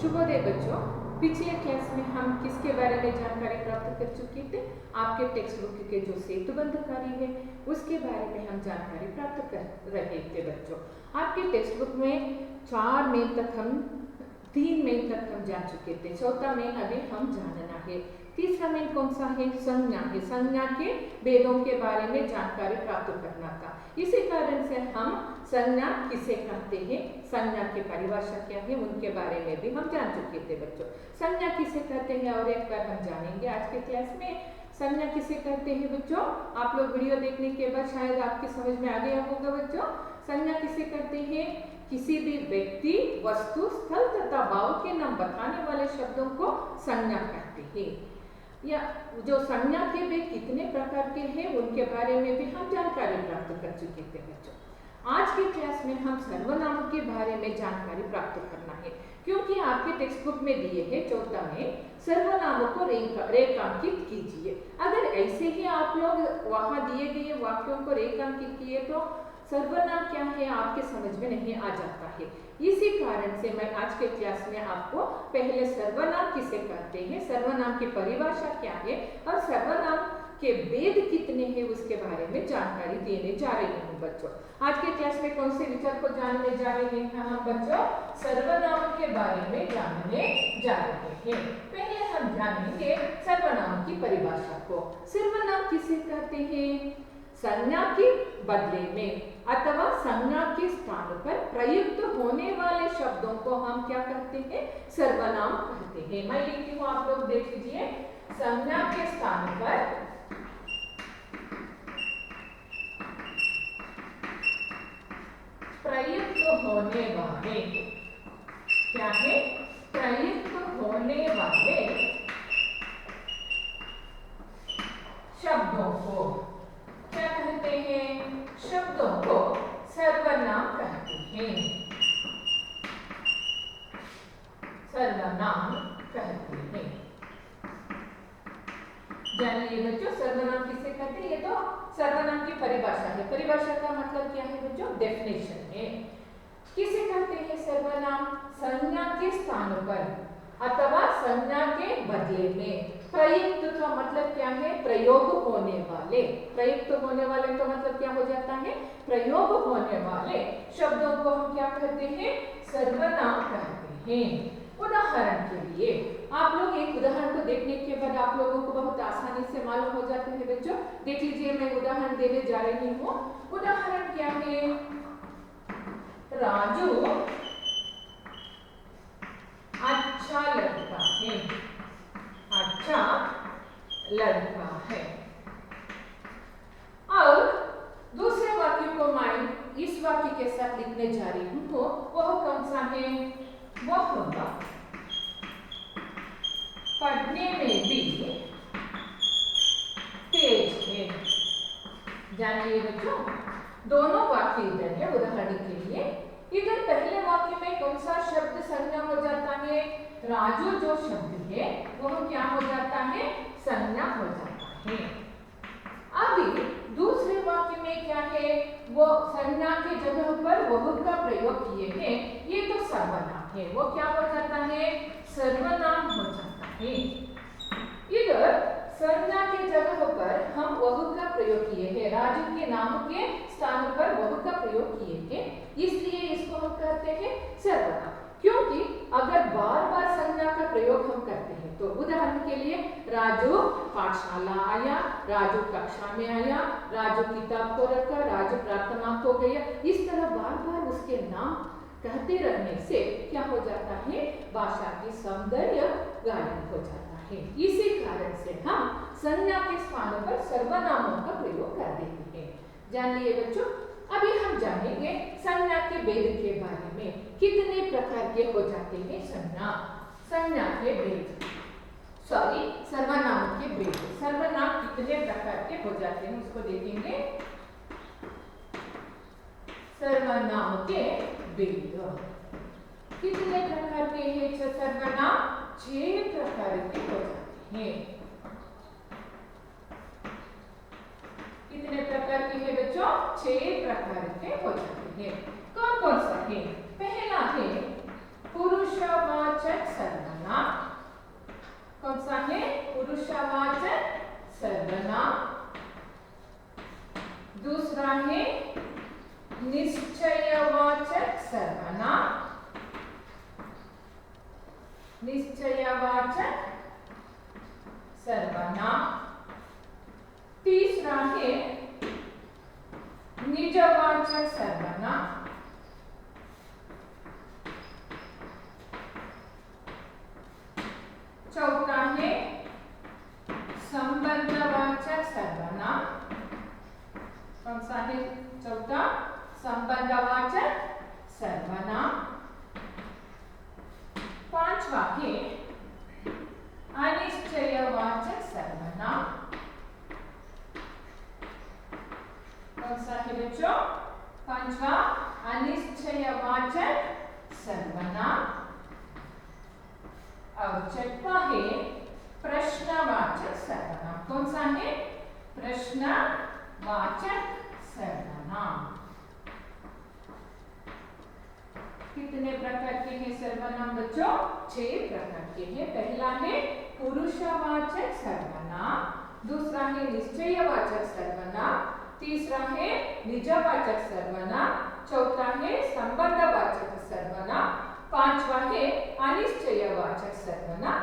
शुभोदय बच्चों, पिछले क्लास में हम किसके बारे में जानकारी प्राप्त कर चुके थे? आपके टेक्स्ट बुक के जो सेतुबंध कार्य है उसके बारे में हम जानकारी प्राप्त कर रहे थे बच्चों। आपके टेक्स्ट बुक में 4 मेन तक हम 3 मेन तक हम जान चुके थे। चौथा मेन अभी हम जानना है। तीसरा मेन कौन सा है? संज्ञा है। संज्ञा के भेदों के बारे में जानकारी प्राप्त करना था। इसी कारण से हम संज्ञा किसे कहते हैं, संज्ञा की परिभाषा क्या है, उनके बारे में भी हम जान चुके थे बच्चों। संज्ञा किसे कहते हैं और एक बार हम जानेंगे आज के क्लास में। संज्ञा किसे कहते हैं बच्चों? आप लोग वीडियो देखने के बाद शायद आपकी समझ में आ गया होगा बच्चों। संज्ञा किसे कहते हैं? किसी भी व्यक्ति, वस्तु, स्थल तथा भाव के नाम बताने वाले शब्दों को संज्ञा कहते हैं। या जो संज्ञा के वे कितने प्रकार के हैं उनके बारे में भी हम जानकारी प्राप्त कर चुके थे बच्चों। आज के क्लास में हम सर्वनाम के बारे में जानकारी प्राप्त करना है, क्योंकि आपके टेक्स्ट बुक में दिए हैं चौथा में सर्वनामों को रेखांकित कीजिए। अगर ऐसे ही आप लोग वहां दिए गए वाक्यों को रेखांकित किए तो सर्वनाम क्या है आपके समझ में नहीं आ जाता है। इसी कारण से मैं आज के क्लास में आपको पहले सर्वनाम किसे कहते हैं, सर्वनाम की परिभाषा क्या है और सर्वनाम के भेद कितने हैं उसके बारे में जानकारी देने जा रही हूँ बच्चों। आज के क्लास में कौन से विचार को जानने जा रहे हैं हम बच्चों? सर्वनाम के बारे में जानने जा रहे हैं। पहले हम जानेंगे सर्वनाम की परिभाषा को। सर्वनाम किसे कहते हैं? संज्ञा के बदले में अथवा संज्ञा के स्थान पर प्रयुक्त होने वाले शब्दों को हम क्या कहते हैं? सर्वनाम कहते हैं। मैं लिखती हूँ, आप लोग देख लीजिए। संज्ञा के स्थान पर प्रयुक्त होने वाले क्या है? प्रयुक्त होने वाले शब्दों को क्या कहते हैं? शब्दों को सर्वनाम कहते हैं। सर्वनाम कहते हैं। जानिए बच्चों, सर्वनाम किसे कहते हैं? ये तो सर्वनाम की परिभाषा है। परिभाषा का मतलब क्या है बच्चों? डेफिनेशन है। किसे कहते हैं सर्वनाम? संज्ञा के स्थान पर अथवा संज्ञा के बदले में प्रयुक्त का मतलब क्या है? प्रयोग होने वाले। प्रयुक्त होने वाले का मतलब क्या हो जाता है? प्रयोग होने वाले शब्दों को हम क्या कहते हैं? सर्वनाम कहते हैं। उदाहरण के लिए आप लोग एक उदाहरण को देखने के बाद आप लोगों को बहुत आसानी से मालूम हो जाता है बच्चों। देख लीजिए, मैं उदाहरण देने जा रही हूँ। उदाहरण क्या है? राजू अच्छा लड़का है। अच्छा लड़का है। और दूसरे वाक्य को मैं इस वाक्य के साथ लिखने जा रही हूँ। वह कौन सा है? वह पढ़ने में भी तेज है। जानिए बच्चों, दोनों वाक्य इधर है उदाहरण के लिए। इधर पहले वाक्य में कौन सा शब्द संज्ञा हो जाता है? राजू जो शब्द है वह क्या हो जाता है? संज्ञा हो जाता है। अभी दूसरे वाक्य में क्या है? वो संज्ञा के जगह पर वह का प्रयोग किए हैं। ये तो सर्वनाम है। वो क्या हो जाता है? सर्वनाम हो जाता है। इधर संज्ञा के जगह पर हम वह का प्रयोग किए हैं। राजू के नाम के स्थान पर वह का प्रयोग किए हैं, इसलिए इसको हम कहते हैं सर्वनाम। क्योंकि अगर बार बार संज्ञा का प्रयोग हम करते हैं तो उदाहरण के लिए राजू पाठशाला आया, राजू कक्षा में आया, राजू किताब को रखा, राजू प्रार्थना को गया, इस तरह बार बार उसके नाम कहते रहने से क्या हो जाता है? भाषा की सौंदर्य गायब हो जाता है। इसी कारण से हम संज्ञा के स्थान पर सर्वनामों का प्रयोग कर देते हैं। जान लिए बच्चों। अभी हम जानेंगे संज्ञा के भेद के बारे में। कितने प्रकार के हो जाते हैं संज्ञा? संज्ञा के भेद, सॉरी सर्वनाम के भेद। सर्वनाम कितने प्रकार के हो जाते हैं उसको देखेंगे। सर्वनाम के भेद कितने प्रकार के हैं? सर्वनाम 6 प्रकार के हो जाते हैं। कितने प्रकार के हैं बच्चों? 6 प्रकार के हो जाते हैं। कौन कौन सा है? पहला है पुरुषवाचक पुरुषवाचक सर्वनाम। कौन सा है? पुरुषवाचक सर्वनाम। दूसरा है निश्चयवाचक सर्वनाम। निश्चयवाचक सर्वनाम। तीसरा है निजवाचक सर्वनाम। चौथा है संबंधवाचक सर्वनाम। कौन सा है चौथा? संबंधवाचक सर्वनाम। पांचवा है अनिश्चयवाचक सर्वनाम। कौन सा है बच्चों? पांचवा अनिश्चयवाचक सर्वनाम। और छठवा है प्रश्नवाचक सर्वनाम। कौन सा है? प्रश्नवाचक सर्वनाम। कितने प्रकार के हैं सर्वनाम बच्चों? 6 प्रकार के हैं। पहला है पुरुषवाचक सर्वनाम, दूसरा है निश्चयवाचक सर्वनाम, तीसरा है निजवाचक सर्वनाम, चौथा है संबंधवाचक सर्वनाम, पांचवा है अनिश्चयवाचक सर्वनाम,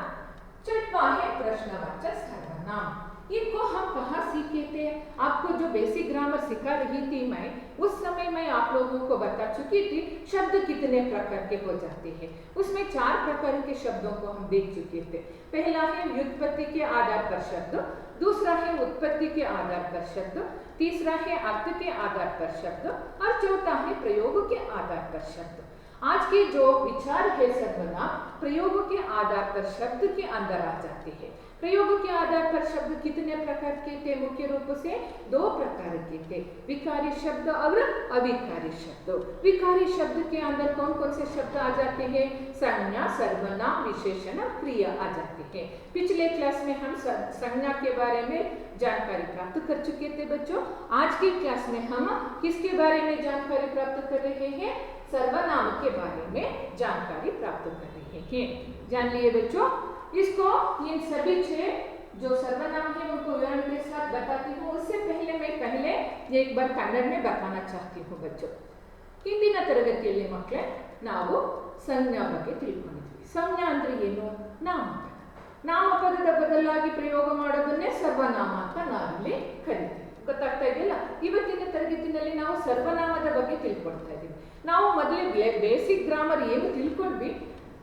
छठवा है प्रश्नवाचक सर्वनाम। इनको हम कहाँ सीखे थे? आपको जो बेसिक ग्रामर सिखा रही थी मैं, उस समय मैं आप लोगों को बता चुकी थी शब्द कितने प्रकार के हो जाते हैं। उसमें 4 प्रकार के शब्दों को हम देख चुके थे। पहला है व्युत्पत्ति के आधार पर शब्द, दूसरा है उत्पत्ति के आधार पर शब्द, तीसरा है अर्थ के आधार पर शब्द और चौथा है प्रयोग के आधार पर शब्द। आज के जो विचार है सर्वनाम प्रयोग के आधार पर शब्द के अंदर आ जाते हैं। प्रयोग के आधार पर शब्द कितने प्रकार के थे? मुख्य रूप से 2 प्रकार के थे, विकारी शब्द और अविकारी शब्द। विकारी शब्द के अंदर कौन कौन से शब्द आ जाते हैं? संज्ञा, सर्वनाम, विशेषण, क्रिया आ जाते हैं। पिछले क्लास में हम संज्ञा के बारे में जानकारी प्राप्त कर चुके थे बच्चों। आज की क्लास में हम किसके बारे में जानकारी प्राप्त कर रहे हैं? सर्वनाम के बारे में जानकारी प्राप्त कर रहे हैं। जान लिए बच्चों? इसको इन सभी 6 जो सर्वनाम है उनको विवरण के साथ बताती हूँ। उससे पहले मैं एक बार कन्नड़ में बताना चाहती हूँ बच्चों। ಹಿಂದಿನ ತರಗತಿಯಲ್ಲಿ ಮಕ್ಕಳೇ ನಾವು ಸಂಜ್ಞಾ ಬಗ್ಗೆ ತಿಳ್ಕೊಂಡಿದ್ವಿ। ಸಂಜ್ಞಾ ಅಂದ್ರೆ ಏನು? ನಾಮಪದ. ನಾಮಪದದ ಬದಲಾಗಿ ಪ್ರಯೋಗ ಮಾಡೋದನ್ನೇ ಸರ್ವನಾಮ ಅಂತ ನಾವಿಲ್ಲಿ ಕರಿತೀವಿ। ಗೊತ್ತಾಗ್ತಾ ಇದೆಯಲ್ಲ? ಇವತ್ತಿನ ತರಗತಿಯಲ್ಲಿ ನಾವು ಸರ್ವನಾಮದ ಬಗ್ಗೆ ತಿಳ್ಕೊಳ್ತಾ ಇದ್ದೀವಿ। ನಾವು ಮೊದಲೇ ಬೇಸಿಕ್ ಗ್ರಾಮರ್ ಏನು ತಿಳ್ಕೊಂಡ್ವಿ,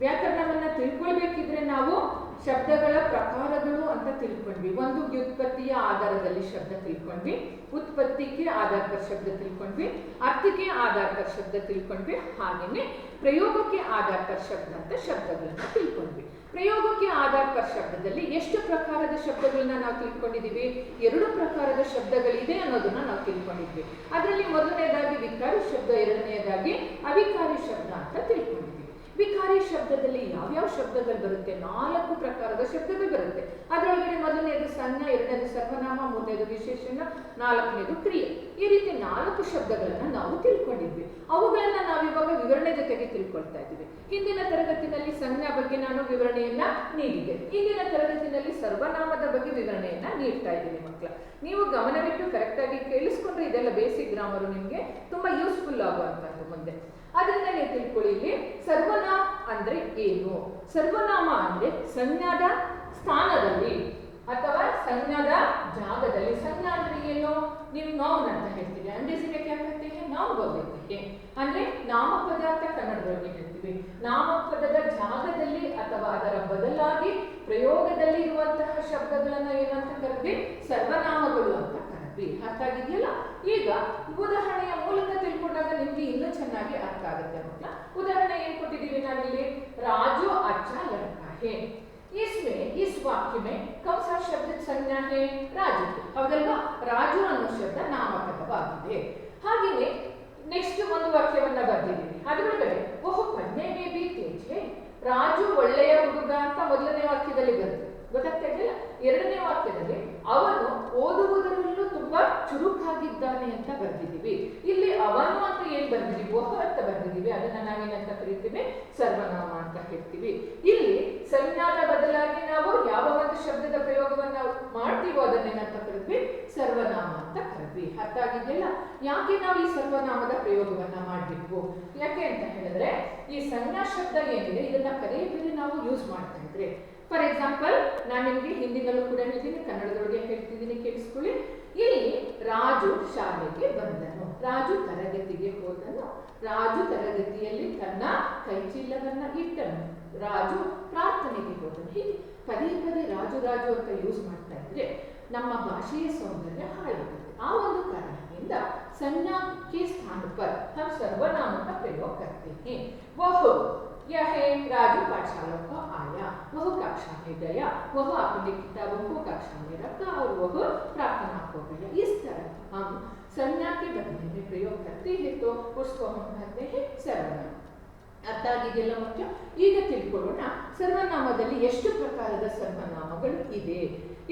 ವ್ಯಾಕರಣವನ್ನ ತಿಳ್ಕೊಳ್ಬೇಕಿದ್ರೆ ನಾವು ಶಬ್ದಗಳ ಪ್ರಕಾರಗಳು ಅಂತ ತಿಳ್ಕೊಂಡ್ವಿ। ಒಂದು ವ್ಯುತ್ಪತ್ತಿಯ ಆಧಾರದಲ್ಲಿ ಶಬ್ದ ತಿಳ್ಕೊಂಡ್ವಿ, ಉತ್ಪತ್ತಿಗೆ ಆಧಾರ पर ಶಬ್ದ ತಿಳ್ಕೊಂಡ್ವಿ, ಅರ್ಥಕ್ಕೆ ಆಧಾರ पर ಶಬ್ದ ತಿಳ್ಕೊಂಡ್ವಿ, ಹಾಗೇನೆ ಪ್ರಯೋಗಕ್ಕೆ ಆಧಾರ पर ಶಬ್ದ ಅಂತ ಶಬ್ದಗಳನ್ನು ತಿಳ್ಕೊಂಡ್ವಿ। ಪ್ರಯೋಗಕ್ಕೆ ಆಧಾರ पर ಶಬ್ದದಲ್ಲಿ ಎಷ್ಟು ಪ್ರಕಾರದ ಶಬ್ದಗಳನ್ನ ನಾವು ತಿಳ್ಕೊಂಡಿದ್ದೀವಿ? 2 ಪ್ರಕಾರದ ಶಬ್ದಗಳಿದೆ ಅನ್ನೋದನ್ನ ನಾವು ತಿಳ್ಕೊಂಡಿದ್ವಿ। ಅದರಲ್ಲಿ ಮೊದಲನೇದಾಗಿ ವಿಕಾರಿ ಶಬ್ದ, ಎರಡನೆಯದಾಗಿ ಅವಿಕಾರಿ ಶಬ್ದ ಅಂತ ತಿಳ್ಕೊಂಡಿದ್ವಿ। ವಿಕಾರಿ ಶಬ್ದದಲ್ಲಿ ಯಾವ್ಯಾವ ಶಬ್ದಗಳು ಬರುತ್ತೆ? 4 ಪ್ರಕಾರದ ಶಬ್ದಗಳು ಬರುತ್ತೆ। ಅದರೊಳಗಡೆ ಮೊದಲನೇದು ಸಂಜ್ಞಾ, ಎರಡನೇದು ಸರ್ವನಾಮ, ಮೂರನೇದು ವಿಶೇಷಣ, ನಾಲ್ಕನೇದು ಕ್ರಿಯೆ। ಈ ರೀತಿ 4 ಶಬ್ದಗಳನ್ನ ನಾವು ತಿಳ್ಕೊಂಡಿದ್ವಿ। ಅವುಗಳನ್ನ ನಾವಿವಾಗ ವಿವರಣೆ ಜೊತೆಗೆ ತಿಳ್ಕೊಳ್ತಾ ಇದ್ದೀವಿ। ಹಿಂದಿನ ತರಗತಿನಲ್ಲಿ ಸಂಜ್ಞಾ ಬಗ್ಗೆ ನಾನು ವಿವರಣೆಯನ್ನ ನೀಡಿದ್ದೆ, ಇಂದಿನ ತರಗತಿನಲ್ಲಿ ಸರ್ವನಾಮದ ಬಗ್ಗೆ ವಿವರಣೆಯನ್ನ ನೀಡ್ತಾ ಇದ್ದೀನಿ ಮಕ್ಕಳ। ನೀವು ಗಮನವಿಟ್ಟು ಕರೆಕ್ಟ್ ಆಗಿ ಕೇಳಿಸ್ಕೊಂಡ್ರೆ ಇದೆಲ್ಲ ಬೇಸಿಕ್ ಗ್ರಾಮರು ನಿಮಗೆ ತುಂಬಾ ಯೂಸ್ಫುಲ್ ಆಗುವಂತದ್ದು ಮುಂದೆ। ಅದನ್ನ ನೀವು ತಿಳ್ಕೊಳ್ಳಿ। ಇಲ್ಲಿ ಸರ್ವನಾಮ ಅಂದ್ರೆ ಏನು? ಸರ್ವನಾಮ ಅಂದ್ರೆ ಸಂಜ್ಞಾದ ಸ್ಥಾನದಲ್ಲಿ ಅಥವಾ ಸಂಜ್ಞಾದ ಜಾಗದಲ್ಲಿ। ಸಂಜ್ಞಾ ಅಂದ್ರೆ ಏನು? ನೀವು ನೌನ್ ಅಂತ ಹೇಳ್ತೀವಿ, ಅಂಗ್ರೇಜಿಗೆ क्या कहते हैं? नाउन बोलते हैं। ಅಂದ್ರೆ ನಾಮಪದ ಅಂತ ಕನ್ನಡದಲ್ಲಿ ಹೇಳ್ತೀವಿ। ನಾಮಪದದ ಜಾಗದಲ್ಲಿ ಅಥವಾ ಅದರ ಬದಲಾಗಿ ಪ್ರಯೋಗದಲ್ಲಿ ಇರುವಂತಹ ಶಬ್ದಗಳನ್ನ ಏನಂತ ಕರೆದ್ವಿ? ಸರ್ವನಾಮಗಳು ಅಂತ ಕರೆದ್ವಿ। ಅರ್ಥ ಆಗಿದೆಯಲ್ಲ? ಈಗ ಉದಾಹರಣೆಯ ಮೂಲಕ ತಿಳ್ಕೊಂಡಾಗ ನಿಮ್ಗೆ ಇನ್ನೂ ಚೆನ್ನಾಗಿ ಅರ್ಥ ಆಗುತ್ತೆ ಮಕ್ಕಳ। ಉದಾಹರಣೆ ಏನ್ ಕೊಟ್ಟಿದ್ದೀವಿ ನಾವಿಲ್ಲಿ? राजू अच्छा लड़का है। इसमें इस वाक्य में कौन सा शब्द संज्ञा है? राजू। ಹೌದಲ್ವಾ? ರಾಜು ಅನ್ನೋ ಶಬ್ದ ನಾಮಪದವಾಗಿದೆ। ಹಾಗೆಯೇ ನೆಕ್ಸ್ಟ್ ಒಂದು ವಾಕ್ಯವನ್ನ ಬರ್ದಿದ್ದೀವಿ, ಅದರೊಳಗಡೆ ವಹ ಪढ़ने में भी तेज है। ರಾಜು ಒಳ್ಳೆಯ ಹುಡುಗ ಅಂತ ಮೊದಲನೇ ವಾಕ್ಯದಲ್ಲಿ ಬರುತ್ತೆ, ಗೊತ್ತಾಗ್ತಾ ಇದೆಯಲ್ಲ? ಎರಡನೇ ವಾಕ್ಯದಲ್ಲಿ ಅವನು ಓದುವುದರಲ್ಲೂ ತುಂಬಾ ಚುರುಕಾಗಿದ್ದಾನೆ ಅಂತ ಬರ್ದಿದ್ದೀವಿ. ಇಲ್ಲಿ ಅವನು ಅಂತ ಏನ್ ಬರ್ದಿದ್ದೀವಿ, ವಹ ಅಂತ ಬರ್ದಿದ್ದೀವಿ, ಅದನ್ನ ನಾವೇನಂತ ಕರಿತೀವಿ, ಸರ್ವನಾಮ ಅಂತ ಹೇಳ್ತೀವಿ. ಇಲ್ಲಿ ಸಂಜ್ಞಾದ ಬದಲಾಗಿ ನಾವು ಯಾವ ಒಂದು ಶಬ್ದದ ಪ್ರಯೋಗವನ್ನ ಮಾಡ್ತೀವೋ ಅದನ್ನೇನಂತ ಕರಿದ್ವಿ, ಸರ್ವನಾಮ ಅಂತ ಕರಿದ್ವಿ. ಅರ್ಥ ಆಗಿದೆಯಲ್ಲ? ಯಾಕೆ ನಾವು ಈ ಸರ್ವನಾಮದ ಪ್ರಯೋಗವನ್ನ ಮಾಡಬೇಕು? ಯಾಕೆ ಅಂತ ಹೇಳಿದ್ರೆ ಈ ಸಂಜ್ಞಾ ಶಬ್ದ ಏನಿದೆ ಇದನ್ನ ಪದೇ ಪದೇ ನಾವು ಯೂಸ್ ಮಾಡ್ತಾ ಇದ್ರೆ, ಫಾರ್ ಎಕ್ಸಾಂಪಲ್ ನಾನು ನಿಮಗೆ ಹಿಂದಿನಲ್ಲೂ ಕೂಡ ಹೇಳ್ತೀನಿ, ಕನ್ನಡದೊಳಗೆ ಹೇಳ್ತಿದ್ದೀನಿ, ಕೇಳಿಸ್ಕೊಳ್ಳಿ. ಇಲ್ಲಿ ರಾಜು ಶಾಲೆಗೆ ಬಂದನು, ರಾಜು ತರಗತಿಗೆ ಹೋದನು, ರಾಜು ತರಗತಿಯಲ್ಲಿ ತನ್ನ ಕೈಚೀಲವನ್ನ ಇಟ್ಟನು, ರಾಜು ಪ್ರಾರ್ಥನೆಗೆ ಹೋದನು. ಹೀಗೆ ಪದೇ ಪದೇ ರಾಜು ರಾಜು ಅಂತ ಯೂಸ್ ಮಾಡ್ತಾ ಇದ್ರೆ ನಮ್ಮ ಭಾಷೆಯ ಸೌಂದರ್ಯ ಹಾಳಾಗುತ್ತೆ. ಆ ಒಂದು ಕಾರಣದಿಂದ संज्ञा के स्थान पर हम सर्वनाम का प्रयोग करते हैं। वह यह है राजू पाठशाला को आया, वह कक्षा में गया, वह अपने किताबों को कक्षा में रखा और वह प्रार्थना को गया। इस तरह हम संज्ञा के बदले में प्रयोग करते हैं तो उसको हम कहते हैं सर्वनाम। ಅರ್ಥ ಆಗಿದೆಯಲ್ಲ ಮಕ್ಕಳು? ಈಗ ತಿಳ್ಕೊಳ್ಳೋಣ ಸರ್ವನಾಮದಲ್ಲಿ ಎಷ್ಟು ಪ್ರಕಾರದ ಸರ್ವನಾಮಗಳು ಇದೆ.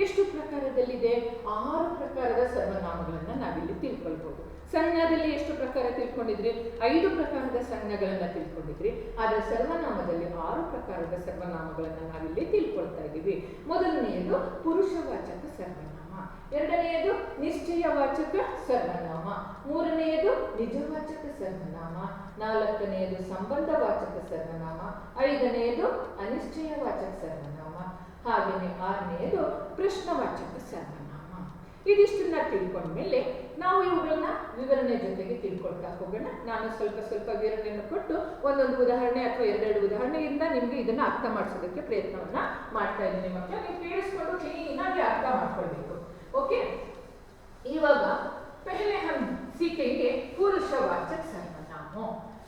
ಎಷ್ಟು ಪ್ರಕಾರದಲ್ಲಿದೆ? 6 ಪ್ರಕಾರದ ಸರ್ವನಾಮಗಳನ್ನು ನಾವಿಲ್ಲಿ ತಿಳ್ಕೊಳ್ಬಹುದು. ಸಂಜ್ಞಾದಲ್ಲಿ ಎಷ್ಟು ಪ್ರಕಾರ ತಿಳ್ಕೊಂಡಿದ್ರಿ? 5 ಪ್ರಕಾರದ ಸಂಜ್ಞೆಗಳನ್ನ ತಿಳ್ಕೊಂಡಿದ್ರಿ. ಆದರೆ ಸರ್ವನಾಮದಲ್ಲಿ 6 ಪ್ರಕಾರದ ಸರ್ವನಾಮಗಳನ್ನು ನಾವಿಲ್ಲಿ ತಿಳ್ಕೊಳ್ತಾ ಇದ್ದೀವಿ. ಮೊದಲನೆಯದು ಪುರುಷವಾಚಕ ಸರ್ವನಾಮ, ಎರಡನೆಯದು ನಿಶ್ಚಯವಾಚಕ ಸರ್ವನಾಮ, ಮೂರನೆಯದು ನಿಜವಾಚಕ ಸರ್ವನಾಮ, ನಾಲ್ಕನೆಯದು ಸಂಬಂಧವಾಚಕ ಸರ್ವನಾಮ, ಐದನೆಯದು ಅನಿಶ್ಚಯವಾಚಕ ಸರ್ವನಾಮ, ಹಾಗೆಯೇ ಆರನೆಯದು ಪ್ರಶ್ನವಾಚಕ ಸರ್ವನಾಮ. ಇದಿಷ್ಟನ್ನ ತಿಳ್ಕೊಂಡ್ಮೇಲೆ ನಾವು ಇವುಗಳನ್ನ ವಿವರಣೆ ಜೊತೆಗೆ ತಿಳ್ಕೊಳ್ತಾ ಹೋಗೋಣ. ನಾನು ಸ್ವಲ್ಪ ವಿವರಣೆಯನ್ನು ಕೊಟ್ಟು ಒಂದೊಂದು ಉದಾಹರಣೆ ಅಥವಾ ಎರಡೆರಡು ಉದಾಹರಣೆಯಿಂದ ನಿಮಗೆ ಇದನ್ನ ಅರ್ಥ ಮಾಡಿಸೋದಕ್ಕೆ ಪ್ರಯತ್ನವನ್ನ ಮಾಡ್ತಾ ಇದ್ದೀನಿ ಮಕ್ಕಳು. ನೀವು ಕೇಳಿಸ್ಕೊಂಡು ಕ್ಲೀನಾಗಿ ಅರ್ಥ ಮಾಡ್ಕೊಳ್ಬೇಕು. ओके, इवाग पहले हम सीखेंगे पुरुषवाचक सर्वनाम।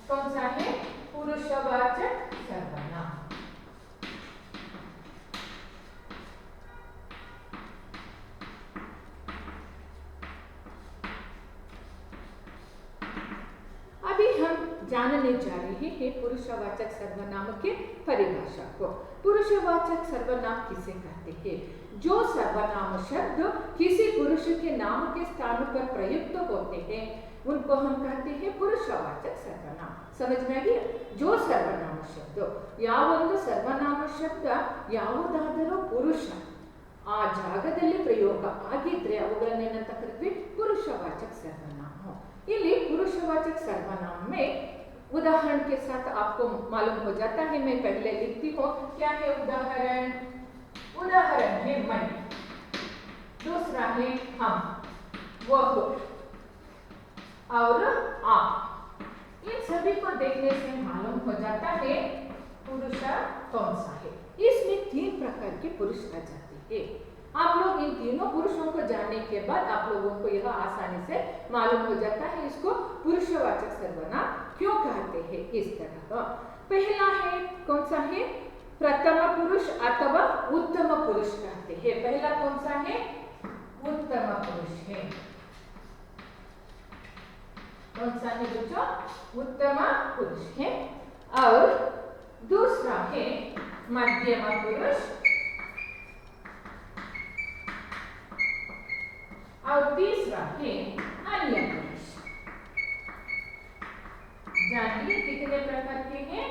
कौन सा है पुरुषवाचक सर्वनाम? अभी हम जानने जा रहे हैं पुरुषवाचक सर्वनाम के परिभाषा को। पुरुषवाचक सर्वनाम किसे कहते हैं? जो सर्वनाम शब्द किसी पुरुष के नाम के स्थान पर प्रयुक्त होते हैं उनको हम कहते हैं पुरुषवाचक सर्वनाम। समझ में आ गया? जो सर्वनाम शब्द ಯಾವೊಂದು ಸರ್ವನಾಮ ಶಬ್ದ ಯಾವುದಾದರೂ ಪುರುಷ ಆ ಜಾಗದಲ್ಲಿ ಪ್ರಯೋಗ ಆಗಿದ್ರೆ ಅವುಗಳನ್ನು ಏನಂತ ಕರೀತೀವಿ? पुरुषवाचक सर्वनाम। ಇಲ್ಲಿ पुरुषवाचक सर्वनाम में उदाहरण के साथ आपको मालूम हो जाता है। मैं पहले लिखती हूँ, क्या है उदाहरण? उदाहरण है मैं, दूसरा है हम, वह और आप। इन सभी को देखने से मालूम हो जाता है पुरुष कौन सा है। इसमें 3 प्रकार के पुरुष आ जाते हैं। आप लोग इन तीनों पुरुषों को जानने के बाद आप लोगों को यह आसानी से मालूम हो जाता है इसको पुरुषवाचक सर्वनाम क्यों कहते हैं। इस तरह पहला है कौन सा है? प्रथम पुरुष अथवा उत्तम पुरुष कहते हैं। पहला कौन सा है? उत्तम पुरुष है। कौन सा है बच्चों? उत्तम पुरुष है। और दूसरा है मध्यम पुरुष और तीसरा है अन्य पुरुष। जानिए कितने प्रकार के हैं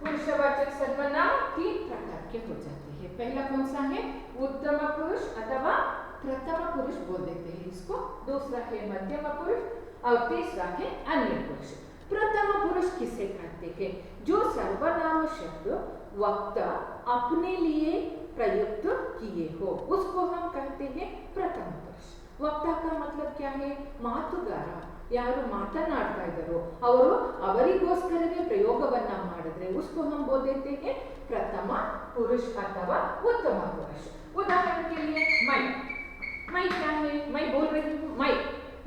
पुरुषवाचक सर्वनाम? 3 प्रकार के हो जाते हैं। पहला कौन सा है? उत्तम पुरुष अथवा प्रथम पुरुष बोल देते हैं इसको, दूसरा है मध्यम पुरुष और तीसरा है अन्य पुरुष। प्रथम पुरुष किसे कहते हैं? जो सर्वनाम शब्द वक्ता अपने लिए प्रयुक्त किए हो उसको हम कहते हैं प्रथम पुरुष। वक्ता का मतलब क्या है? ಮಾತುಗಾರ, ಯಾರು ಮಾತನಾಡ್ತಾ ಇದ್ದಾರೋ ಅವರು ಅವರಿಗೋಸ್ಕರವೇ ಪ್ರಯೋಗವನ್ನ ಮಾಡಿದ್ರೆ उसको हम बोल देते हैं प्रथम पुरुष अथवा उत्तम पुरुष। उदाहरण के लिए मैं क्या है? मैं बोल रही हूँ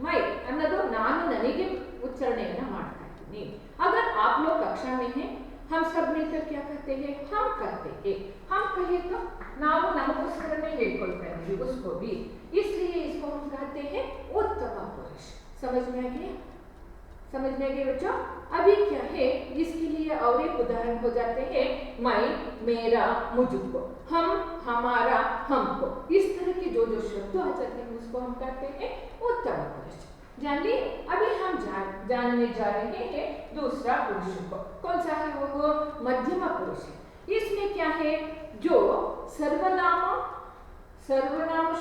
मैं ಅನ್ನೋದು ನಾನು ನನಗೆ ಉಚ್ಚಾರಣೆಯನ್ನ ಮಾಡ್ತಾ ಇದ್ದೀನಿ। अगर आप लोग कक्षा में हैं हम सब मिलकर क्या कहते हैं? हम कहते हैं। हम कहे तो ನಾವು ನಮಗೋಸ್ಕರನೇ ಹೇಳ್ಕೊಳ್ತಾ ಇದ್ದೀವಿ उसको भी, इसलिए इसको हम कहते हैं उत्तम पुरुष। समझ में आ गया? समझ में आ गया बच्चों। अभी क्या है, इसके लिए और एक उदाहरण हो जाते हैं, मैं, मेरा, मुझको, हम, हमारा, हमको। इस तरह के जो जो शब्द आ जाते हैं उसको हम कहते हैं उत्तम पुरुष। जान लिए। अभी हम जानने जा रहे हैं दूसरा पुरुष को। कौन सा है वो? मध्यम पुरुष है। इसमें क्या है, जो सर्वनाम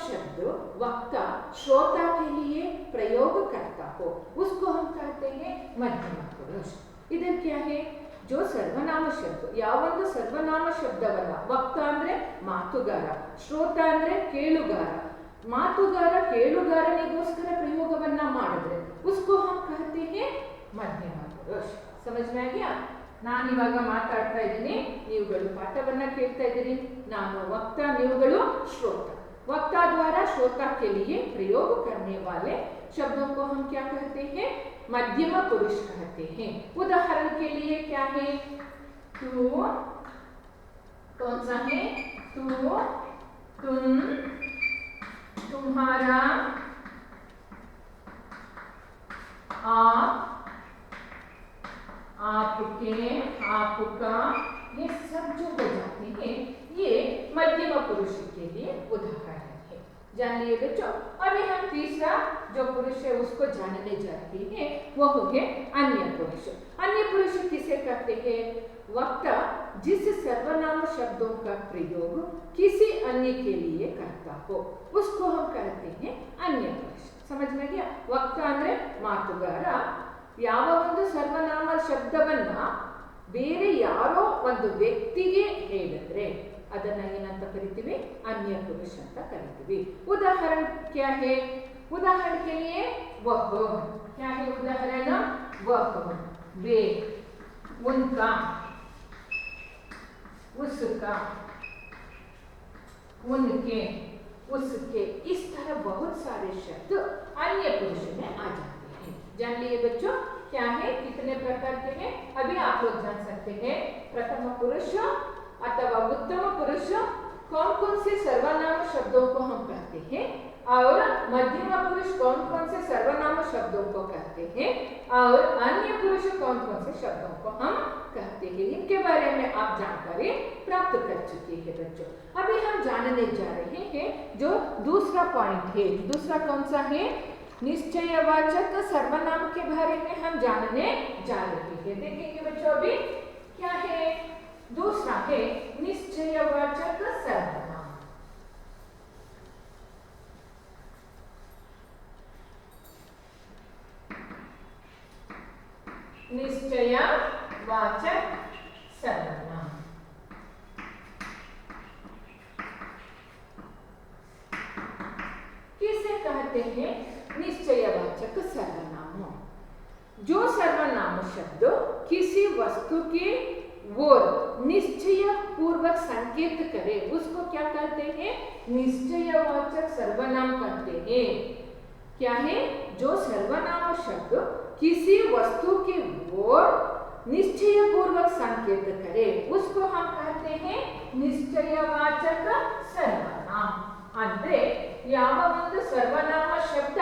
शब्द वक्ता श्रोता के लिए प्रयोग करता हो उसको हम कहते हैं मध्यम पुरुष। इधर क्या है, जो सर्वनाम शब्द यावೊಂದು सर्वनाम ಶಬ್ದವನ್ನ ವಕ್ತ ಅಂದ್ರೆ ಮಾತುಗಾರ, ಶ್ರೋತ ಅಂದ್ರೆ ಕೇಳುಗಾರ, ಮಾತುಗಾರ ಕೇಳುಗಾರನಿಗೋಸ್ಕರ ಪ್ರಯೋಗವನ್ನ ಮಾಡಿದ್ರೆ उसको हम कहते हैं मध्यम पुरुष। समझ में आ गया। ನಾನು ಇವಾಗ ಮಾತಾಡ್ತಾ ಇದ್ದೀನಿ, ನೀವುಗಳು ಪಾಠವನ್ನ ಕೇಳ್ತಾ ಇದ್ದೀರಿ, ನಾನು वक्ता, ನೀವುಗಳು श्रोता। वक्ता द्वारा श्रोता के लिए प्रयोग करने वाले शब्दों को हम क्या कहते हैं? मध्यम पुरुष कहते हैं। उदाहरण के लिए क्या है, तू, कौन सा है, तू, तुम, तुम्हारा, आप, आपके, आपका, ये सब जो हो जाते हैं ये मध्यम पुरुष के लिए उदाहरण है। जान लिए बच्चों। अभी हम तीसरा जो पुरुष है उसको जानने जा रहे हैं, वो है अन्य पुरुष। अन्य पुरुष किसे कहते हैं? वक्ता जिस सर्वनाम शब्दों का प्रयोग किसी अन्य के लिए करता हो उसको हम कहते हैं अन्य पुरुष। समझ में गया। वक्ता ಅಂದ್ರೆ ಮಾತುಗಾರ, ಯಾವ ಒಂದು ಸರ್ವನಾಮ ಶಬ್ದವನ್ನ ಬೇರೆ ಯಾರೋ ಒಂದು ವ್ಯಕ್ತಿಗೆ ಹೇಳಿದ್ರೆ ಅದನ್ನ ಏನಂತ ಕರಿತೀವಿ? अन्य पुरुष ಅಂತ ಕರಿತೀವಿ। उदाहरण क्या है? उदाहरण के लिए वह, क्या है उदाहरण? वह, वे, उनका, उसका, उनके, उसके, इस तरह बहुत सारे शब्द अन्य पुरुष में आ जाते हैं। जान लिए बच्चों। क्या है, कितने प्रकार के हैं अभी आप लोग जान सकते हैं। प्रथम पुरुष अथवा उत्तम पुरुष कौन कौन से सर्वनाम शब्दों को हम कहते हैं, और मध्यम पुरुष कौन कौन से सर्वनाम शब्दों को कहते हैं, और अन्य पुरुष कौन कौन से शब्दों को हम कहते हैं। इनके बारे में आप जानकारी प्राप्त कर चुके हैं बच्चों। अभी हम जानने जा रहे हैं जो दूसरा पॉइंट है। दूसरा कौन सा है? निश्चयवाचक सर्वनाम के बारे में हम जानने जा रहे हैं। देखेंगे बच्चों अभी क्या है। दूसरा है निश्चयवाचक सर्वनाम। निश्चयवाचक सर्वनाम किसे कहते हैं? निश्चयवाचक सर्वनाम जो सर्वनाम शब्द किसी वस्तु के ओर निश्चय पूर्वक संकेत करे उसको क्या कहते हैं? निश्चयवाचक सर्वनाम कहते हैं। क्या है? जो सर्वनाम शब्द किसी वस्तु के ओर निश्चय पूर्वक संकेत करे उसको हम कहते हैं निश्चयवाचक सर्वनाम। ಅಂದ್ರೆ ಯಾವ ಒಂದು ಸರ್ವನಾಮ ಶಬ್ದ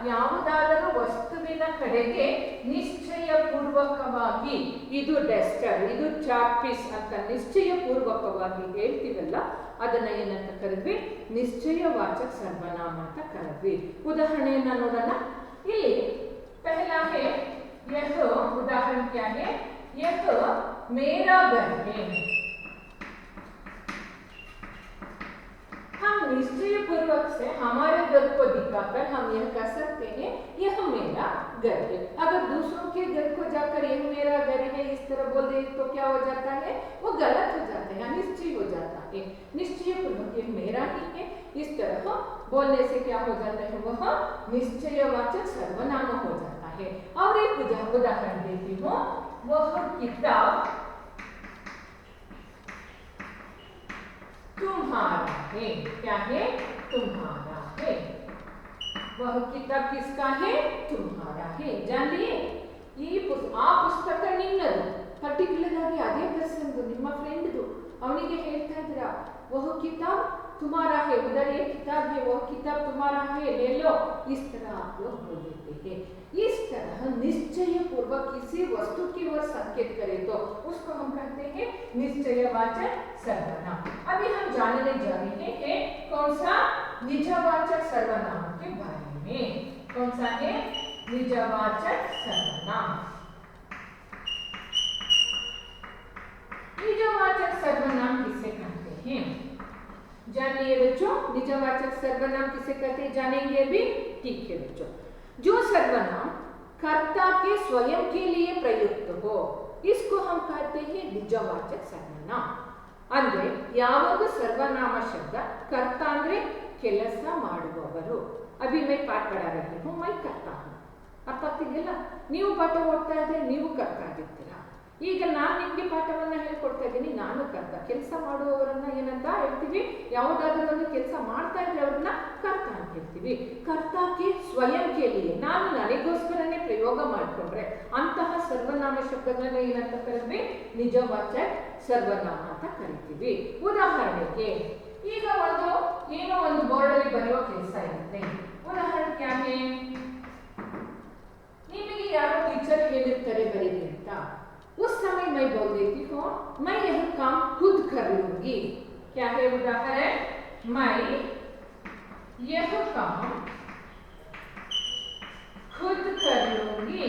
ಯಾವುದಾದರೂ ವಸ್ತುವಿನ ಕಡೆಗೆ ನಿಶ್ಚಯ ಪೂರ್ವಕವಾಗಿ ಇದು ಡಸ್ಟರ್, ಇದು ಚಾಕ್ ಪೀಸ್ ಅಂತ ನಿಶ್ಚಯ ಪೂರ್ವಕವಾಗಿ ಹೇಳ್ತೀವಲ್ಲ ಅದನ್ನ ಏನಂತ ಕರೆದ್ವಿ? ನಿಶ್ಚಯವಾಚಕ ಸರ್ವನಾಮ ಅಂತ ಕರೆದ್ವಿ। ಉದಾಹರಣೆಯನ್ನ ನೋಡೋಣ। ಇಲ್ಲಿ पहला है यह, उदाहरण क्या है? यह मेरा घर है। हम निश्चय पूर्वक से हमारे घर को दिखाकर हम यह कह सकते हैं यह मेरा घर है। अगर दूसरों के घर को जाकर यह मेरा घर है इस तरह बोल दे तो क्या हो जाता है? वो गलत हो जाता है, निश्चय हो जाता है। निश्चय पूर्वक यह मेरा ही है इस तरह बोलने से क्या हो जाता है? वह निश्चयवाचक सर्वनाम हो जाता है। और एक उदाहरण देती हूँ। वह किताब तुम्हारा है। क्या है? तुम्हारा है। वह किताब किसका है? तुम्हारा है। जान लिए। ಆ ಪುಸ್ತಕ ನಿನ್ನದು, ಪರ್ಟಿಕ್ಯುಲರ್ ಆಗಿ ಅದೇ ಪರ್ಸನ್ದು, ನಿಮ್ಮ ಫ್ರೆಂಡ್ದು, ಅವನಿಗೆ ಹೇಳ್ತಾ ಇದ್ದೀರಾ वह किताब तुम्हारा है, उधर ये किताब है, वह किताब तुम्हारा है, ले लो। इस तरह आप लोग बोल देते हैं। इस तरह निश्चय पूर्वक किसी वस्तु की ओर संकेत करे तो उसको हम कहते हैं निश्चयवाचक सर्वनाम। अभी हम जानने जा रहे हैं कौन सा निजवाचक सर्वनाम के बारे में। कौन सा है निजवाचक सर्वनाम। निजवाचक सर्वनाम किसे कहते हैं जानिए बच्चों। निजवाचक सर्वनाम किसे कहते हैं जानेंगे अभी। ठीक है बच्चों, जो सर्वनाम कर्ता के स्वयं के लिए प्रयुक्त हो इसको हम कहते हैं निजवाचक सर्वनाम। ಅಂದ್ರೆ ಯಾವುದು सर्वनाम शब्द कर्ता ಅಂದ್ರೆ ಕೆಲಸ ಮಾಡುವವರು। अभी मैं पाठ पढ़ा रही हूँ, मैं करता हूँ, ಅರ್ಥ ಆಗ್ತಿದೆಯಲ್ಲ? ನೀವು ಪಾಠ ಓದ್ತಾ ಇದ್ರೆ ನೀವು ಕರ್ತಾ ಇರ್ತೀರಾ। ಈಗ ನಾನು ನಿಮಗೆ ಪಾಠವನ್ನ ಹೇಳ್ಕೊಡ್ತಾ ಇದ್ದೀನಿ, ನಾನು ಕರ್ತ। ಕೆಲಸ ಮಾಡುವವರನ್ನ ಏನಂತ ಹೇಳ್ತೀವಿ? ಯಾವುದಾದ್ರೂ ಒಂದು ಕೆಲಸ ಮಾಡ್ತಾ ಇದ್ರೆ ಅವ್ರನ್ನ ಕರ್ತ ಅಂತ ಹೇಳ್ತೀವಿ। ಕರ್ತಾಕ್ಕೆ ಸ್ವಯಂ ಕೇಳಿಯೇ ನಾನು ನನಗೋಸ್ಕರನೇ ಪ್ರಯೋಗ ಮಾಡಿಕೊಂಡ್ರೆ ಅಂತಹ ಸರ್ವನಾಮ ಶಬ್ದಗಳನ್ನ ಏನಂತ ಕರೀತೀವಿ? ನಿಜವಾಚಕ ಸರ್ವನಾಮ ಅಂತ ಕರಿತೀವಿ। ಉದಾಹರಣೆಗೆ ಈಗ ಏನೋ ಒಂದು ಬೋರ್ಡ್ ಅಲ್ಲಿ ಬರೆಯೋ ಕೆಲಸ ಇರುತ್ತೆ। ಉದಾಹರಣೆ ಯಾಕೆ ನಿಮಗೆ ಯಾರೋ ಟೀಚರ್ ಹೇಳಿರ್ತಾರೆ ಬರೀರಿ ಅಂತ, उस समय मैं बोल देती हूँ मैं यह काम खुद कर लूंगी। क्या है उदाहरण? मैं यह काम खुद कर लूंगी।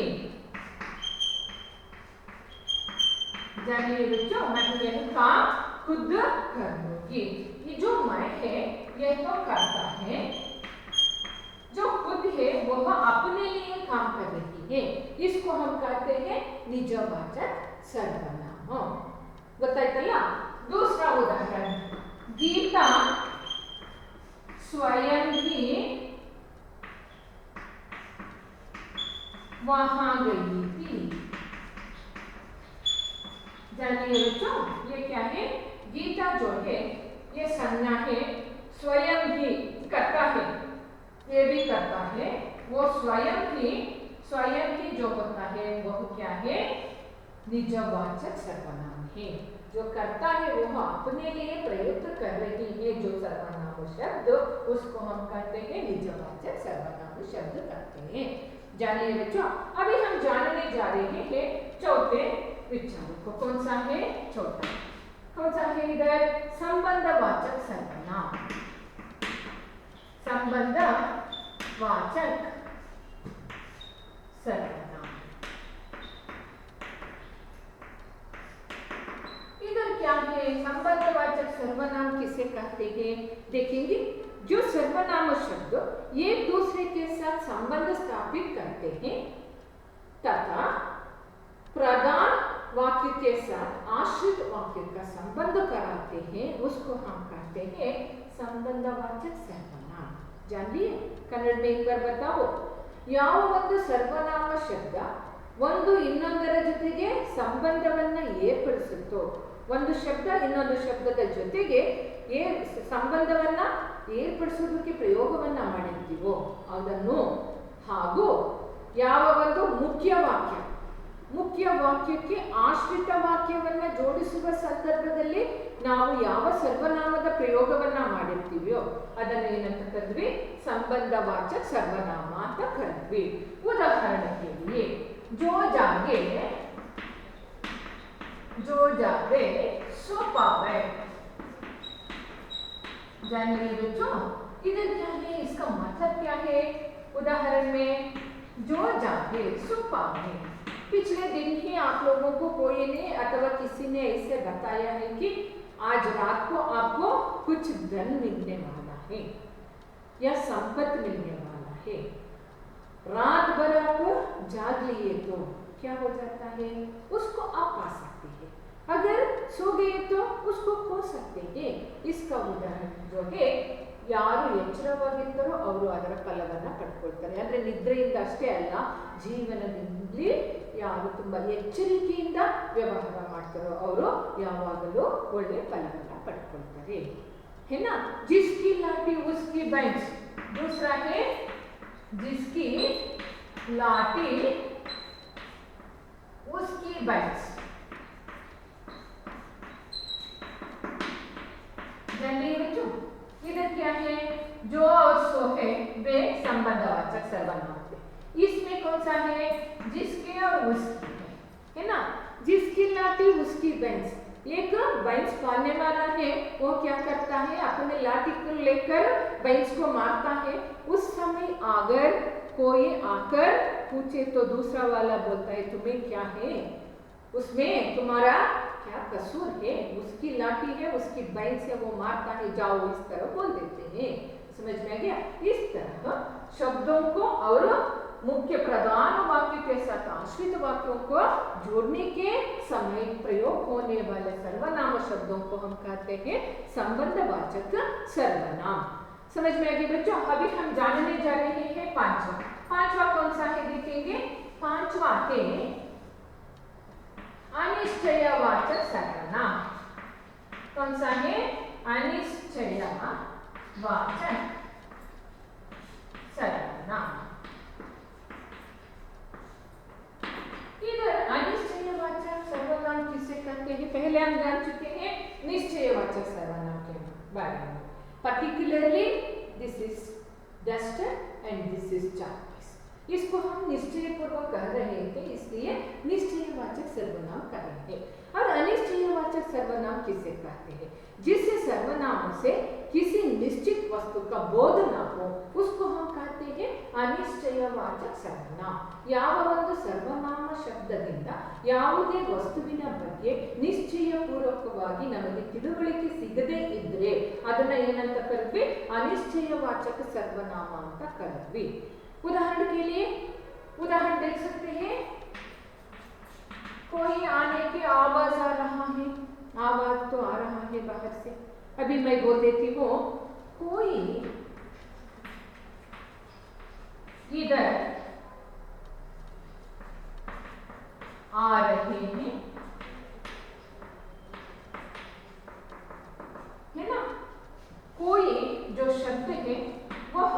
जानिए बच्चों, मैं यह काम खुद कर लूंगी। ये जो मैं है यह तो करता है, जो खुद है वह अपने लिए काम कर रही है, इसको हम कहते हैं निजवाचक सर्वनाम। ಗೊತ್ತಾಯ್ತಲ್ಲ? दूसरा उदाहरण, गीता स्वयं ही वहां गई थी। जानिए बच्चों, ये क्या है? गीता जो है ये संज्ञा है, स्वयं ही करता है, ये भी करता है, वो स्वयं ही जो होता है वह क्या है? निजवाचक सर्वनाम है। जो करता है वह अपने लिए प्रयुक्त कर रही है जो सर्वनाम शब्द, उसको हम कहते हैं निजवाचक सर्वनाम शब्द कहते हैं। जानिए बच्चों, अभी हम जानने जा रहे हैं चौथे विचार को। कौन सा है चौथा? कौन सा है इधर? संबंधवाचक सर्वनाम। संबंधवाचक सर्वनाम इधर क्या है? संबंधवाचक सर्वनाम किसे कहते हैं देखेंगे। जो सर्वनाम शब्द एक दूसरे के साथ संबंध स्थापित करते हैं तथा प्रधान वाक्य के साथ आश्रित वाक्य का संबंध कराते हैं, उसको हम कहते हैं संबंधवाचक सर्वनाम। जान लिए? कन्नड़ में एक बार बताओ। ಯಾವ ಒಂದು ಸರ್ವನಾಮ ಶಬ್ದ ಒಂದು ಇನ್ನೊಂದರ ಜೊತೆಗೆ ಸಂಬಂಧವನ್ನ ಏರ್ಪಡಿಸುತ್ತೋ, ಒಂದು ಶಬ್ದ ಇನ್ನೊಂದು ಶಬ್ದದ ಜೊತೆಗೆ ಸಂಬಂಧವನ್ನ ಏರ್ಪಡಿಸೋದಕ್ಕೆ ಪ್ರಯೋಗವನ್ನ ಮಾಡಿರ್ತೀವೋ ಅದನ್ನು, ಹಾಗೂ ಯಾವ ಒಂದು ಮುಖ್ಯ ವಾಕ್ಯಕ್ಕೆ ಆಶ್ರಿತ ವಾಕ್ಯವನ್ನ ಜೋಡಿಸುವ ಸಂದರ್ಭದಲ್ಲಿ ನಾವು ಯಾವ ಸರ್ವನಾಮದ ಪ್ರಯೋಗವನ್ನ ಮಾಡಿರ್ತೀವಿಯೋ ಅದನ್ನು ಏನಂತ ಕರೆದ್ವಿ? ಸಂಬಂಧವಾಚಕ ಸರ್ವನಾಮ ಅಂತ ಕರೆದ್ವಿ। ಉದಾಹರಣೆ के जो जागे सो पावे। जानिए बच्चों, इधर क्या है? इसका मतलब क्या है? उदाहरण में जो जागे सो पावे, पिछले दिन ही आप लोगों को कोई ने अथवा किसी ने ऐसे बताया है कि आज रात को आपको कुछ धन मिलने वाला है या संपत्ति मिलने वाला है। रात भर आप जाग लिए तो क्या हो जाता है? उसको आप पा सकते हैं, अगर सो गए तो उसको खो सकते हैं। इसका उदाहरण जो है, ಯಾರು ಎಚ್ಚರವಾಗಿರ್ತಾರೋ ಅವರು ಅದರ ಫಲವನ್ನು ಪಡ್ಕೊಳ್ತಾರೆ। ಅಂದರೆ ನಿದ್ರೆಯಿಂದ ಅಷ್ಟೇ ಅಲ್ಲ, ಜೀವನದಲ್ಲಿ ಯಾರು ತುಂಬ ಎಚ್ಚರಿಕೆಯಿಂದ ವ್ಯವಹಾರ ಮಾಡ್ತಾರೋ ಅವರು ಯಾವಾಗಲೂ ಒಳ್ಳೆ ಫಲವನ್ನು ಪಡ್ಕೊಳ್ತಾರೆ। है ना? जिसकी लाठी उसकी बैंच। दूसरा है जिसकी लाठी उसकी बैंच। जानिए बच्चों, इधर क्या है? जो और सो है वे संबंधवाचक सर्वनाम है। इसमें कौन सा है? जिसके और उसकी है ना। जिसकी लाठी उसकी बैंस। एक बैंस पालने वाला है, वो क्या करता है? अपने लाठी को लेकर बैंस को मारता है। उस समय अगर कोई आकर पूछे तो दूसरा वाला बोलता है तुम्हें क्या है, उसमें तुम्हारा क्या कसूर है? उसकी लाठी है, उसकी बैंस है, वो मारता है, जाओ, इस तरह बोल देते हैं। समझ में आ गया? इस तरह शब्दों को और मुख्य प्रधान वाक्य के साथ आश्रित वाक्यों को जोड़ने के समय प्रयोग होने वाले सर्वनाम शब्दों को हम कहते हैं संबंधवाचक सर्वनाम। समझ में आ गया बच्चों? अभी हम जानने जा रहे हैं पांचवा कौन सा है देखेंगे। पांचवा है अनिश्चयवाचक सर्वनाम। कौन सा है? अनिश्चयवाचक सर्वनाम। इधर अनिश्चयवाचक सर्वनाम किसे कहते हैं? पहले हम जान चुके हैं निश्चयवाचक सर्वनाम के बारे में। Particularly this is duster and this is chalk piece. इसको हम निश्चय पूर्वक कह रहे थे, इसलिए निश्चयवाचक सर्वनाम कहेंगे। और अनिश्चयवाचक सर्वनाम किसे कहते हैं? जिससे सर्वनाम से किसी निश्चित वस्तु का बोध न हो, उसको हम कहते हैं ಅನಿಶ್ಚಯವಾಚಕ ಸರ್ವನಾಮ. ಯಾವ ಒಂದು ಸರ್ವನಾಮ ಶಬ್ದದಿಂದ ಯಾವುದೇ ವಸ್ತುವಿನ ಬಗ್ಗೆ ನಿಶ್ಚಯಪೂರ್ವಕವಾಗಿ ನಮಗೆ ತಿಳುವಳಿಕೆ ಸಿಗದೇ ಇದ್ರೆ ಅದನ್ನ ಏನಂತ ಕರೆದ್ವಿ? अनिश्चयवाचक सर्वनाम ಅಂತ ಕರೆದ್ವಿ. उदाहरण के लिए उदाहरण देख सकते हैं, कोई आने की आवाज आ रहा है, आवाज तो आ रहा है बाहर से। अभी मैं बोल देती हूँ कोई इधर आ रहे हैं, है ना। कोई जो शब्द है वह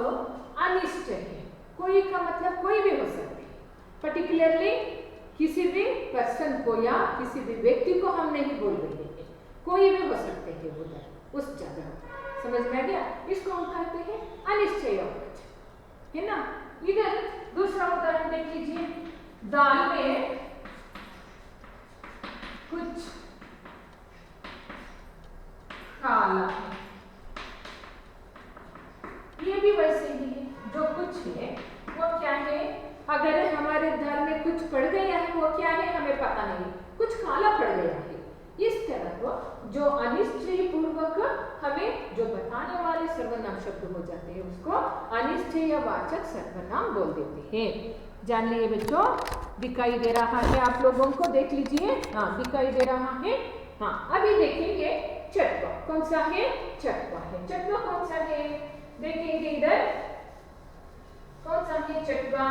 अनिश्चय है। कोई का मतलब कोई भी हो सकती है, पर्टिकुलरली किसी भी पर्सन को या किसी भी व्यक्ति को हम नहीं बोल रहे हैं, कोई भी हो सकते हैं उधर उस जगह। समझ में आ गया? इसको हम कहते हैं अनिश्चयवाचक, है ना। इधर दूसरा उदाहरण देख लीजिए, दाल में कुछ काला है, ये भी वैसे ही है। जो कुछ है वो क्या है? अगर हमारे दाल में कुछ पड़ गया है वो क्या है हमें पता नहीं, कुछ काला पड़ गया है। इस तरह को जो अनिश्चय पूर्वक हमें जो बताने वाले सर्वनाम शब्द हो जाते हैं उसको अनिश्चयवाचक सर्वनाम बोल देते हैं। जान लिए बच्चों? दिखाई दे रहा है आप लोगों को? देख लीजिए, हाँ दिखाई दे रहा है। हाँ अभी देखेंगे चटवा कौन सा है? चटवा है। चटवा कौन सा है देखेंगे इधर, कौन सा है चटवा?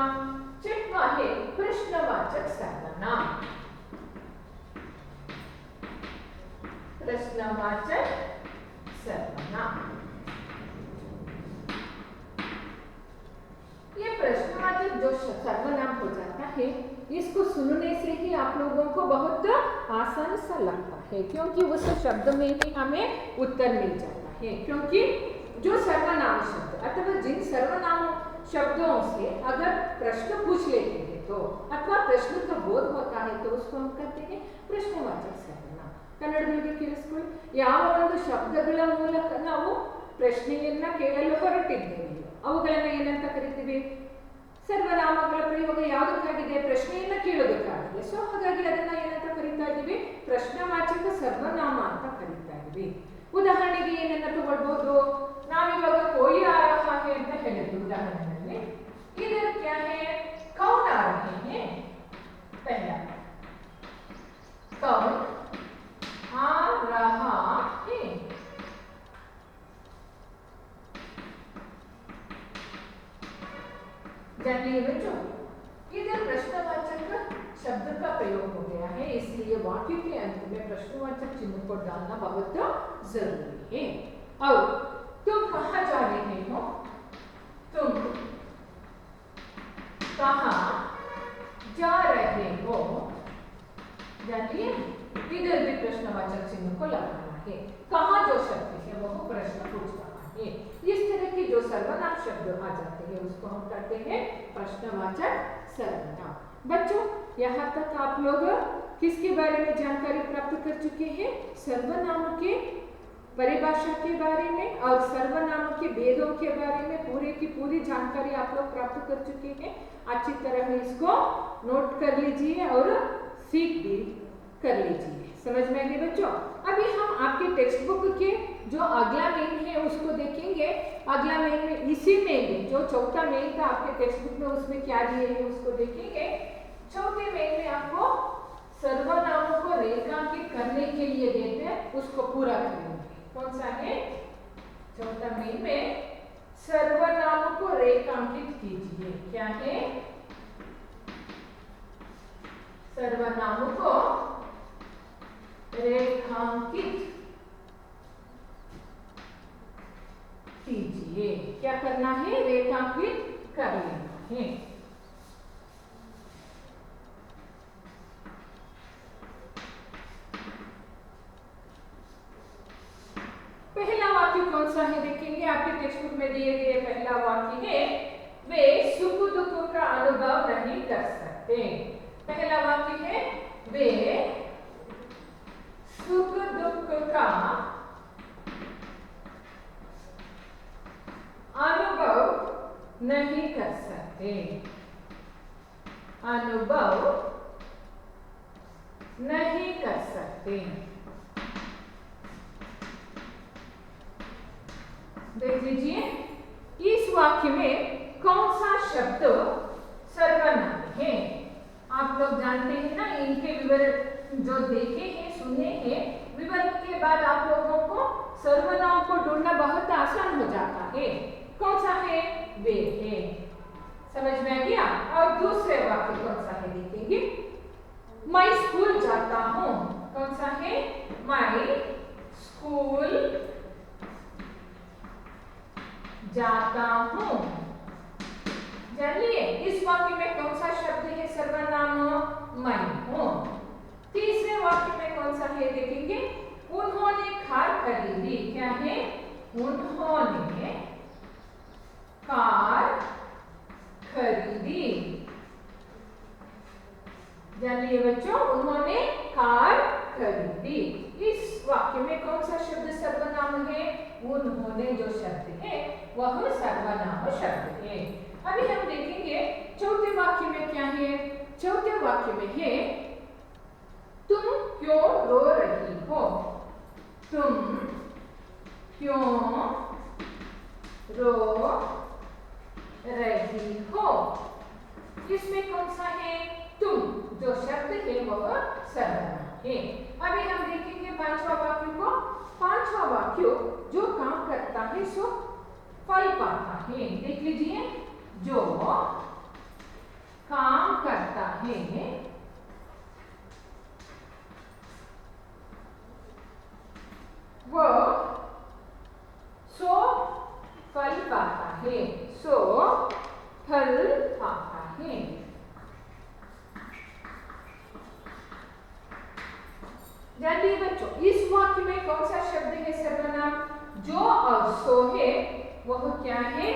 चटवा है प्रश्नवाचक सर्वनाम। प्रश्नवाचक सर्वनाम, ये प्रश्नवाचक जो सर्वनाम हो जाता है इसको सुनने से ही आप लोगों को बहुत आसान सा लगता है, क्योंकि उस शब्द में ही हमें उत्तर मिल जाता है। क्योंकि जो सर्वनाम शब्द अथवा जिन सर्वनाम शब्दों से अगर प्रश्न पूछ लेते हैं तो अथवा प्रश्न का बोध होता है तो उसको हम कहते हैं प्रश्नवाचक सर्वनाम. ಕನ್ನಡದಲ್ಲಿ ಕೇಳಿಸ್ಕೊಳ್ಳಿ, ಯಾವ ಒಂದು ಶಬ್ದಗಳ ಮೂಲಕ ನಾವು ಪ್ರಶ್ನೆಯನ್ನ ಕೇಳಲು ಹೊರಟಿದ್ದೇವೆ ಅವುಗಳನ್ನ ಏನಂತ ಕರಿತೀವಿ? ಸರ್ವನಾಮಗಳ ಪ್ರಯೋಗ ಯಾವುದಕ್ಕಾಗಿದೆ? ಪ್ರಶ್ನೆಯನ್ನ ಕೇಳೋದಕ್ಕಾಗಿದೆ. ಸೊ ಹಾಗಾಗಿ ಅದನ್ನ ಏನಂತ ಕರೀತಾ ಇದ್ದೀವಿ? ಪ್ರಶ್ನವಾಚಕ ಸರ್ವನಾಮ ಅಂತ ಕರೀತಾ ಇದ್ದೀವಿ. ಉದಾಹರಣೆಗೆ ಏನನ್ನ ತಗೊಳ್ಬಹುದು? ನಾವಿವಾಗ ಕೋಯಿ ಆ ರಹಾ ಹೈ ಅಂತ ಹೇಳಿದ್ವಿ ಉದಾಹರಣೆಯಲ್ಲಿ. इधर क्या है? कौन आ रहे हैं? पहला कौन आ रहा है, जानिए बच्चों इधर प्रश्नवाचक शब्द का प्रयोग हो गया है, इसलिए वाक्य के अंत में प्रश्नवाचक चिन्ह को डालना बहुत जरूरी है। और तुम कहाँ जा रहे हो? तुम कहाँ जा रहे हो? जानिए इधर भी प्रश्नवाचक चिन्ह को लगाना है। कहाँ जो शब्द है वह प्रश्न पूछ रहा है। इस तरह के जो सर्वनाम शब्द आ जाते हैं उसको हम कहते हैं प्रश्नवाचक सर्वनाम। बच्चों यहाँ तक आप लोग किसके बारे में जानकारी प्राप्त कर चुके हैं? सर्वनामों के परिभाषा के बारे में और सर्वनामों के भेदों के बारे में पूरी की पूरी जानकारी आप लोग प्राप्त कर चुके हैं। अच्छी तरह इसको नोट कर लीजिए और सीख भी कर लीजिए। समझ में आ गई बच्चों? अभी हम आपके टेक्स्ट बुक के जो अगला मेन है उसको देखेंगे। अगला मेन में इसी मेन में जो चौथा मेन था आपके टेक्स्ट बुक में, उसमें क्या दिए हैं उसको देखेंगे। चौथे मेन में आपको सर्वनामों को रेखांकित करने के लिए देते हैं, उसको पूरा करेंगे। कौन सा है? चौथा मेन में सर्वनामों को रेखांकित कीजिए। क्या है? सर्वनामों को रेखांकित कीजिए। क्या करना है? रेखांकित कर लेना है। पहला वाक्य कौन सा है देखेंगे। आपके टेक्स्ट बुक में दिए गए पहला वाक्य है, वे सुख दुख का अनुभव नहीं कर सकते। पहला वाक्य है, वे सुख दुख का अनुभव नहीं कर सकते। अनुभव नहीं कर सकते। देख लीजिए इस वाक्य में कौन सा शब्द सर्वनाम है। आप लोग जानते हैं ना, इनके विवरण जो देखे हैं सुने हैं, विवरण के बाद आप लोगों को सर्वनाम को ढूंढना बहुत आसान हो जाता है। कौन सा है? वे है। समझ में आ गया? और दूसरे वाक्य कौन सा है देखेंगे। मैं स्कूल जाता हूँ। कौन सा है? मैं स्कूल जाता हूँ। जानिए इस वाक्य में कौन सा शब्द है सर्वनाम? मैं हूँ। तीसरे वाक्य में कौन सा है देखेंगे। उन्होंने कार खरीदी। क्या है? उन्होंने कार खरीदी। जानिए बच्चों, उन्होंने कार खरीदी। इस वाक्य में कौन सा शब्द सर्वनाम है? उन्होंने जो शब्द है वह सर्वनाम शब्द है। अभी हम देखेंगे चौथे वाक्य में क्या है। चौथे वाक्य में है, तुम क्यों रो रही हो। तुम क्यों रो रही हो। इसमें कौन सा है? तुम जो शब्द है वह सर्वनाम है। अभी हम देखेंगे पांचवा वाक्य को। पांचवा वाक्य जो काम करता है सो फल पाता है। देख लीजिए, जो काम करता है वो सो फल पाता है। सो फल पाता है। जानिए बच्चों इस वाक्य में कौन सा शब्द है सर्वनाम। जो और सो है वह क्या है?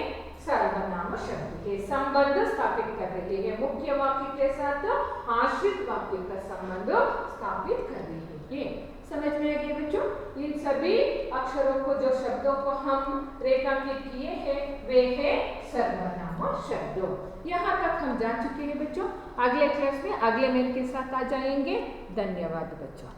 सर्वनाम शब्द है। संबंध स्थापित कर रहे हैं। मुख्य वाक्य के साथ आश्रित वाक्य का संबंध स्थापित कर रहे हैं। समझ में आ गया बच्चों? इन सभी अक्षरों को जो शब्दों को हम रेखांकित किए हैं वे है सर्वनाम शब्द। यहाँ तक हम जान चुके हैं बच्चों। अगले क्लास में अगले मेल के साथ आ जाएंगे। धन्यवाद बच्चों।